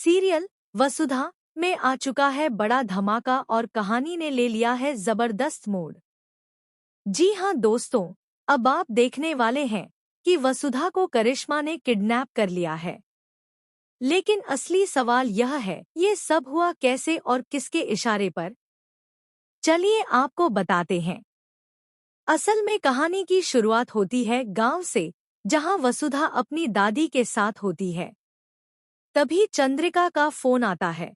Serial वसुधा में आ चुका है बड़ा धमाका और कहानी ने ले लिया है जबरदस्त मोड़। जी हां दोस्तों, अब आप देखने वाले हैं कि वसुधा को करिश्मा ने किडनैप कर लिया है। लेकिन असली सवाल यह है, ये सब हुआ कैसे और किसके इशारे पर? चलिए आपको बताते हैं। असल में कहानी की शुरुआत होती है गांव से, जहां वसुधा अपनी दादी के साथ होती है। तभी चंद्रिका का फोन आता है।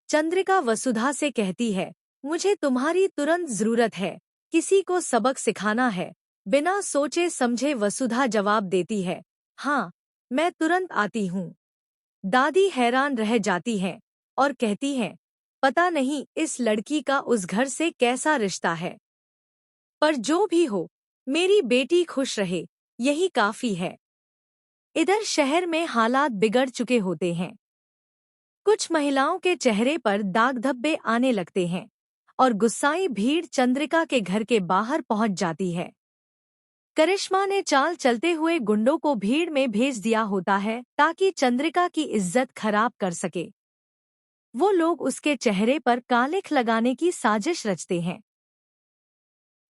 चंद्रिका वसुधा से कहती है, मुझे तुम्हारी तुरंत जरूरत है, किसी को सबक सिखाना है। बिना सोचे समझे वसुधा जवाब देती है, हाँ, मैं तुरंत आती हूँ। दादी हैरान रह जाती है और कहती है, पता नहीं इस लड़की का उस घर से कैसा रिश्ता है, पर जो भी हो, मेरी बेटी खुश रहे, यही काफी है। इधर शहर में हालात बिगड़ चुके होते हैं। कुछ महिलाओं के चेहरे पर दाग धब्बे आने लगते हैं और गुस्साई भीड़ चंद्रिका के घर के बाहर पहुंच जाती है। करिश्मा ने चाल चलते हुए गुंडों को भीड़ में भेज दिया होता है ताकि चंद्रिका की इज्जत खराब कर सके। वो लोग उसके चेहरे पर कालिख लगाने की साजिश रचते हैं।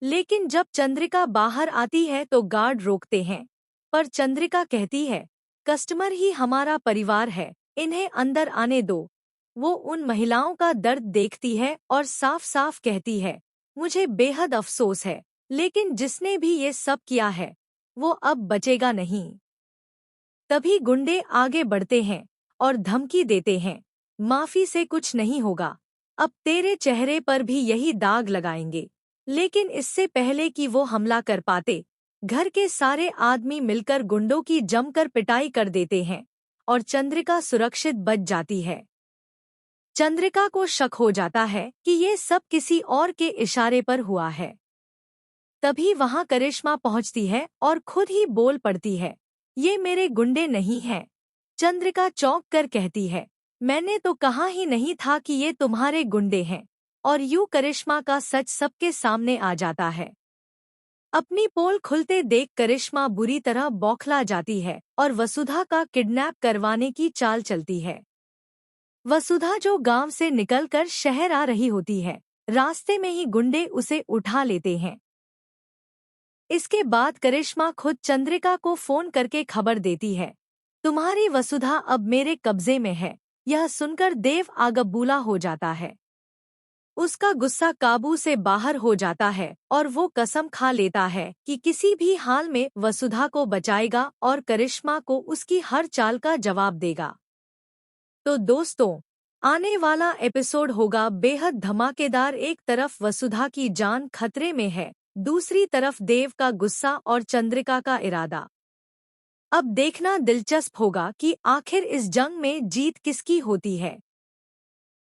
लेकिन जब चंद्रिका बाहर आती है तो गार्ड रोकते हैं, पर चंद्रिका कहती है, कस्टमर ही हमारा परिवार है, इन्हें अंदर आने दो। वो उन महिलाओं का दर्द देखती है और साफ साफ कहती है, मुझे बेहद अफसोस है, लेकिन जिसने भी ये सब किया है, वो अब बचेगा नहीं। तभी गुंडे आगे बढ़ते हैं और धमकी देते हैं, माफी से कुछ नहीं होगा, अब तेरे चेहरे पर भी यही दाग लगाएंगे। लेकिन इससे पहले कि वो हमला कर पाते, घर के सारे आदमी मिलकर गुंडों की जमकर पिटाई कर देते हैं और चंद्रिका सुरक्षित बच जाती है। चंद्रिका को शक हो जाता है कि ये सब किसी और के इशारे पर हुआ है। तभी वहां करिश्मा पहुंचती है और खुद ही बोल पड़ती है, ये मेरे गुंडे नहीं हैं। चंद्रिका चौंक कर कहती है, मैंने तो कहा ही नहीं था कि ये तुम्हारे गुंडे हैं। और यूं करिश्मा का सच सबके सामने आ जाता है। अपनी पोल खुलते देख करिश्मा बुरी तरह बौखला जाती है और वसुधा का किडनैप करवाने की चाल चलती है। वसुधा जो गांव से निकलकर शहर आ रही होती है, रास्ते में ही गुंडे उसे उठा लेते हैं। इसके बाद करिश्मा खुद चंद्रिका को फोन करके खबर देती है, तुम्हारी वसुधा अब मेरे कब्जे में है। यह सुनकर देव आगबूला हो जाता है। उसका गुस्सा काबू से बाहर हो जाता है और वो कसम खा लेता है कि किसी भी हाल में वसुधा को बचाएगा और करिश्मा को उसकी हर चाल का जवाब देगा। तो दोस्तों, आने वाला एपिसोड होगा बेहद धमाकेदार। एक तरफ वसुधा की जान खतरे में है, दूसरी तरफ देव का गुस्सा और चंद्रिका का इरादा। अब देखना दिलचस्प होगा कि आखिर इस जंग में जीत किसकी होती है।